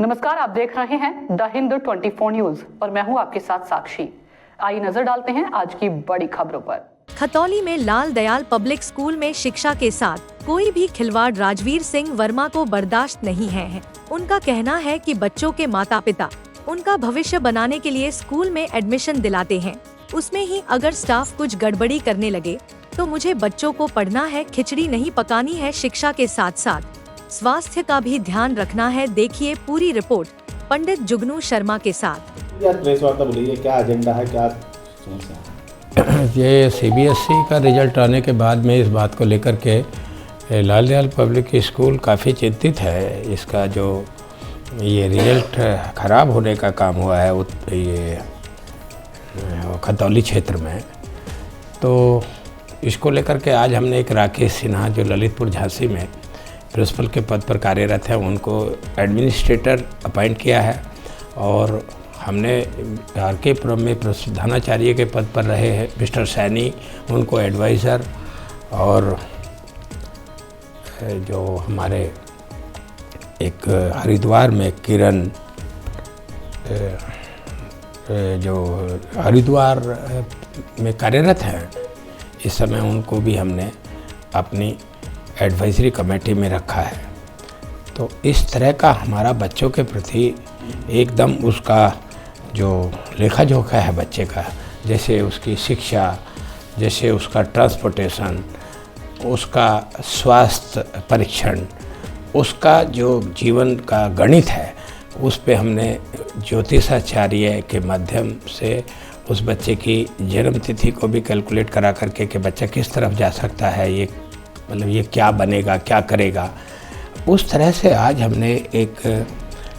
नमस्कार, आप देख रहे हैं द हिंदू 24 न्यूज और मैं हूं आपके साथ साक्षी। आइए नजर डालते हैं आज की बड़ी खबरों पर। खतौली में लाल दयाल पब्लिक स्कूल में शिक्षा के साथ कोई भी खिलवाड़ राजवीर सिंह वर्मा को बर्दाश्त नहीं है। उनका कहना है कि बच्चों के माता पिता उनका भविष्य बनाने के लिए स्कूल में एडमिशन दिलाते हैं, उसमें ही अगर स्टाफ कुछ गड़बड़ी करने लगे तो मुझे बच्चों को पढ़ना है, खिचड़ी नहीं पकानी है। शिक्षा के साथ साथ स्वास्थ्य का भी ध्यान रखना है। देखिए पूरी रिपोर्ट पंडित जुगनू शर्मा के साथ। प्रेस वार्ता बोलिए, क्या एजेंडा है, क्या समस्या है? ये सीबीएसई का रिजल्ट आने के बाद में इस बात को लेकर के लाल दयाल पब्लिक स्कूल काफ़ी चिंतित है। इसका जो ये रिजल्ट ख़राब होने का काम हुआ है ये खतौली क्षेत्र में, तो इसको लेकर के आज हमने एक राकेश सिन्हा जो ललितपुर झांसी में प्रिंसिपल के पद पर कार्यरत है उनको एडमिनिस्ट्रेटर अपॉइंट किया है, और हमने आरकेपुरम में प्रधानाचार्य के पद पर रहे हैं मिस्टर सैनी, उनको एडवाइज़र, और जो हमारे एक हरिद्वार में किरण जो हरिद्वार में कार्यरत हैं इस समय, उनको भी हमने अपनी एडवाइजरी कमेटी में रखा है। तो इस तरह का हमारा बच्चों के प्रति एकदम उसका जो लेखा जोखा है बच्चे का, जैसे उसकी शिक्षा, जैसे उसका ट्रांसपोर्टेशन, उसका स्वास्थ्य परीक्षण, उसका जो जीवन का गणित है, उस पे हमने ज्योतिषाचार्य के माध्यम से उस बच्चे की जन्म तिथि को भी कैलकुलेट करा करके कि बच्चा किस तरफ जा सकता है, ये मतलब ये क्या बनेगा, क्या करेगा, उस तरह से आज हमने एक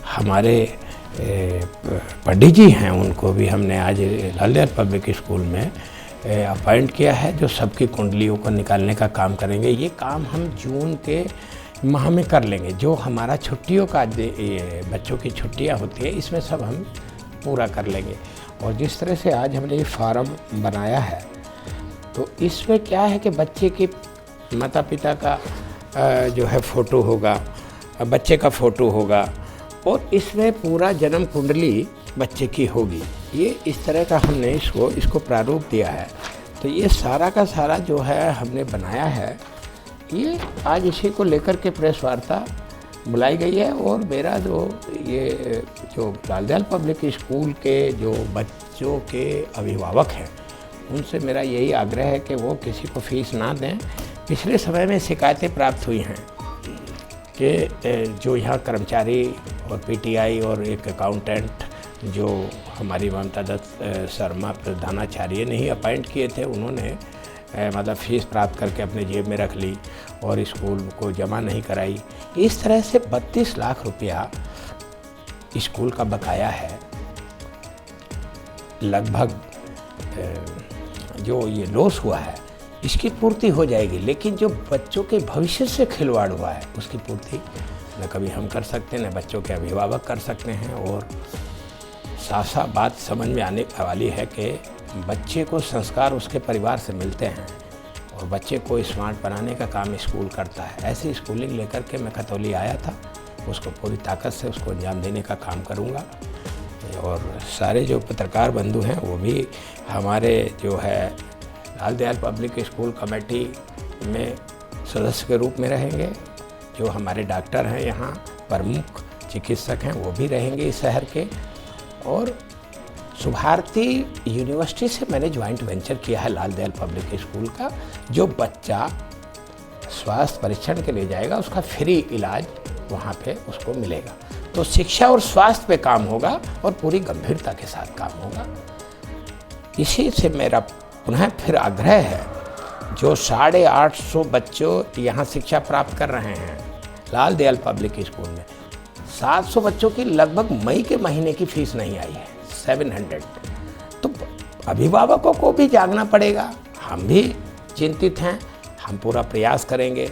हमारे पंडित जी हैं उनको भी हमने आज लाल दयाल पब्लिक स्कूल में अपॉइंट किया है, जो सबकी कुंडलियों को निकालने का काम करेंगे। ये काम हम जून के माह में कर लेंगे। जो हमारा छुट्टियों का ये बच्चों की छुट्टियां होती है, इसमें सब हम पूरा कर लेंगे। और जिस तरह से आज हमने ये फार्म बनाया है, तो इसमें क्या है कि बच्चे के माता पिता का जो है फ़ोटो होगा, बच्चे का फ़ोटो होगा, और इसमें पूरा जन्म कुंडली बच्चे की होगी। ये इस तरह का हमने इसको प्रारूप दिया है। तो ये सारा का सारा जो है हमने बनाया है, ये आज इसी को लेकर के प्रेस वार्ता बुलाई गई है। और मेरा जो लाल दयाल पब्लिक स्कूल के जो बच्चों के अभिभावक हैं, उनसे मेरा यही आग्रह है कि वो किसी को फीस ना दें। पिछले समय में शिकायतें प्राप्त हुई हैं कि जो यहाँ कर्मचारी और पीटीआई और एक अकाउंटेंट जो हमारी ममता दत्त शर्मा प्रधानाचार्य ने ही अपॉइंट किए थे, उन्होंने मतलब फ़ीस प्राप्त करके अपने जेब में रख ली और स्कूल को जमा नहीं कराई। इस तरह से 32 लाख रुपया स्कूल का बकाया है। लगभग जो ये लॉस हुआ है इसकी पूर्ति हो जाएगी, लेकिन जो बच्चों के भविष्य से खिलवाड़ हुआ है उसकी पूर्ति न कभी हम कर सकते हैं, न बच्चों के अभिभावक कर सकते हैं। और साफ साफ बात समझ में आने वाली है कि बच्चे को संस्कार उसके परिवार से मिलते हैं और बच्चे को स्मार्ट बनाने का काम स्कूल करता है। ऐसी स्कूलिंग लेकर के मैं खतौली आया था, उसको पूरी ताकत से उसको अंजाम देने का काम करूँगा। और सारे जो पत्रकार बंधु हैं वो भी हमारे जो है लाल दयाल पब्लिक स्कूल कमेटी में सदस्य के रूप में रहेंगे। जो हमारे डॉक्टर हैं यहाँ प्रमुख चिकित्सक हैं वो भी रहेंगे इस शहर के। और सुभारती यूनिवर्सिटी से मैंने ज्वाइंट वेंचर किया है लाल दयाल पब्लिक स्कूल का। जो बच्चा स्वास्थ्य परीक्षण के लिए जाएगा उसका फ्री इलाज वहाँ पे उसको मिलेगा। तो शिक्षा और स्वास्थ्य पे काम होगा और पूरी गंभीरता के साथ काम होगा। इसी से मेरा पुनः फिर आग्रह है, जो 850 बच्चों यहाँ शिक्षा प्राप्त कर रहे हैं लाल दयाल पब्लिक स्कूल में, 700 बच्चों की लगभग मई के महीने की फीस नहीं आई है, 700। तो अभिभावकों को भी जागना पड़ेगा। हम भी चिंतित हैं, हम पूरा प्रयास करेंगे।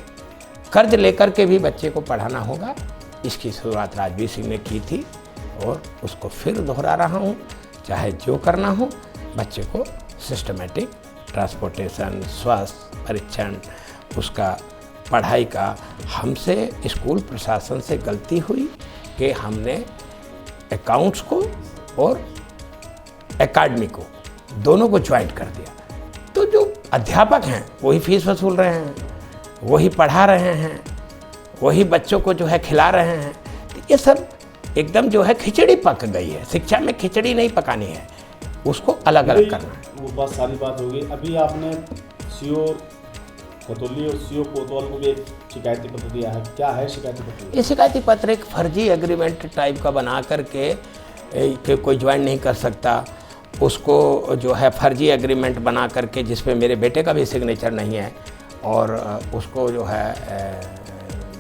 कर्ज लेकर के भी बच्चे को पढ़ाना होगा। इसकी शुरुआत राजवीर सिंह ने की थी और उसको फिर दोहरा रहा हूँ। चाहे जो करना हो, बच्चे को सिस्टमेटिक ट्रांसपोर्टेशन, स्वास्थ्य परीक्षण, उसका पढ़ाई का, हमसे स्कूल प्रशासन से गलती हुई, कि हमने अकाउंट्स को और एकेडमी को दोनों को ज्वाइंट कर दिया। तो जो अध्यापक हैं वही फीस वसूल रहे हैं, वही पढ़ा रहे हैं, वही बच्चों को जो है खिला रहे हैं। तो ये सब एकदम जो है खिचड़ी पक गई है। शिक्षा में खिचड़ी नहीं पकानी है, उसको अलग अलग करना है। वो बात सारी बात होगी। अभी आपने सीओ खतौली और सीओ कोतवाल को भी एक शिकायती पत्र दिया है, क्या है शिकायती पत्र? ये शिकायती पत्र एक फर्जी एग्रीमेंट टाइप का बना करके कि कोई ज्वाइन नहीं कर सकता, उसको जो है फर्जी एग्रीमेंट बना करके जिस पे मेरे बेटे का भी सिग्नेचर नहीं है, और उसको जो है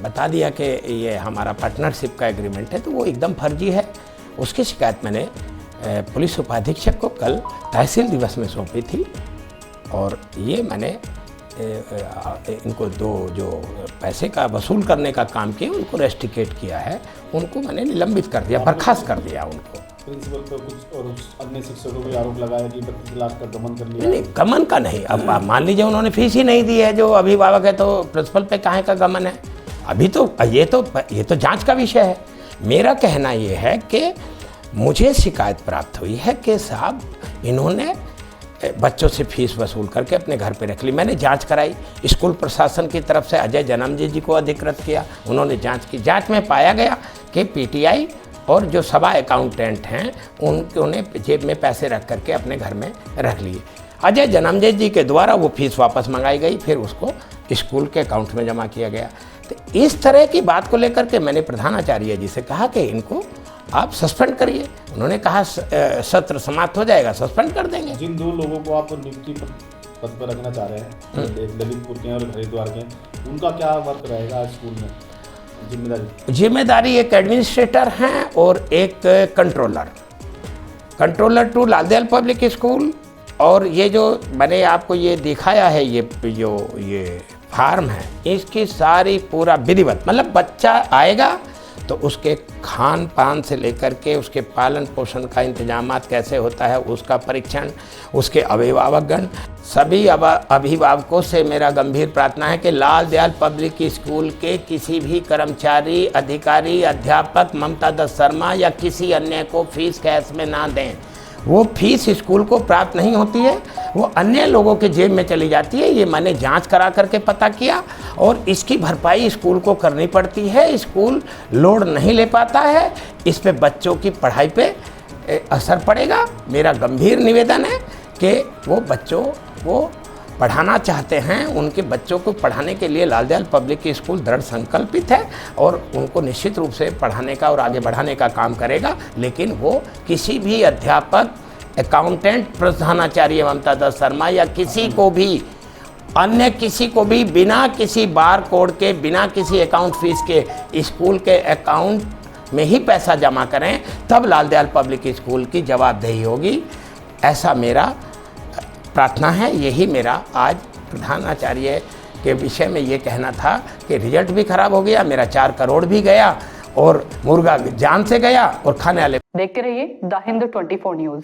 बता दिया कि ये हमारा पार्टनरशिप का एग्रीमेंट है, तो वो एकदम फर्जी है। उसकी शिकायत मैंने पुलिस उपाधीक्षक को कल तहसील दिवस में सौंपी थी, और ये मैंने इनको दो जो पैसे का वसूल करने का काम किया उनको रेस्टिकेट किया है, उनको मैंने निलंबित कर दिया, बर्खास्त कर दिया उनको। प्रिंसिपल पर कुछ और अन्य शिक्षकों को आरोप लगाया कि 32 लाख का गमन कर लिया। नहीं, गमन का नहीं। अब मान लीजिए उन्होंने फीस ही नहीं दी है, जो अभिभावक है, तो प्रिंसिपल पे काहे का गमन है? अभी तो ये तो जांच का विषय है। मेरा कहना ये है कि मुझे शिकायत प्राप्त हुई है कि साहब इन्होंने बच्चों से फीस वसूल करके अपने घर पे रख ली। मैंने जांच कराई, स्कूल प्रशासन की तरफ से अजय जन्मजे जी को अधिकृत किया, उन्होंने जांच की। जांच में पाया गया कि पीटीआई और जो सभा अकाउंटेंट हैं उन्होंने जेब में पैसे रख करके अपने घर में रख लिए। अजय जन्मजे जी के द्वारा वो फीस वापस मंगाई गई, फिर उसको स्कूल के अकाउंट में जमा किया गया। तो इस तरह की बात को लेकर के मैंने प्रधानाचार्य जी से कहा कि इनको आप सस्पेंड करिए। उन्होंने कहा सत्र समाप्त हो जाएगा, सस्पेंड कर देंगे। जिन दो लोगों को आप नियुक्ति पद पर रखना चाह रहे हैं, एक ललितपुर के और हरिद्वार के, उनका क्या वर्क रहेगा स्कूल में? जिम्मेदारी एक एडमिनिस्ट्रेटर हैं और एक कंट्रोलर टू लालदयाल पब्लिक स्कूल। और ये जो मैंने आपको ये दिखाया है, ये फार्म है, इसकी सारी पूरा विधिवत, मतलब बच्चा आएगा तो उसके खान पान से लेकर के उसके पालन पोषण का इंतजामात कैसे होता है, उसका परीक्षण, उसके अभिभावकगण, सभी अभिभावकों से मेरा गंभीर प्रार्थना है कि लालदयाल पब्लिक स्कूल के किसी भी कर्मचारी, अधिकारी, अध्यापक ममता दत्त शर्मा या किसी अन्य को फीस कैश में ना दें। वो फीस स्कूल को प्राप्त नहीं होती है, वो अन्य लोगों के जेब में चली जाती है। ये मैंने जांच करा करके पता किया, और इसकी भरपाई स्कूल को करनी पड़ती है। स्कूल लोड नहीं ले पाता है, इस पे बच्चों की पढ़ाई पे असर पड़ेगा। मेरा गंभीर निवेदन है कि वो बच्चों को पढ़ाना चाहते हैं, उनके बच्चों को पढ़ाने के लिए लालदयाल पब्लिक स्कूल दृढ़ संकल्पित है और उनको निश्चित रूप से पढ़ाने का और आगे बढ़ाने का काम करेगा। लेकिन वो किसी भी अध्यापक, अकाउंटेंट, प्रधानाचार्य ममता दत्त शर्मा या किसी को भी, अन्य किसी को भी बिना किसी बार कोड के, बिना किसी अकाउंट फीस के स्कूल के अकाउंट में ही पैसा जमा करें, तब लालदयाल पब्लिक स्कूल की जवाबदेही होगी। ऐसा मेरा प्रार्थना है। यही मेरा आज प्रधानाचार्य के विषय में ये कहना था कि रिजल्ट भी खराब हो गया, मेरा 4 करोड़ भी गया और मुर्गा जान से गया और खाने वाले। देखते रहिए द हिंद 24 न्यूज।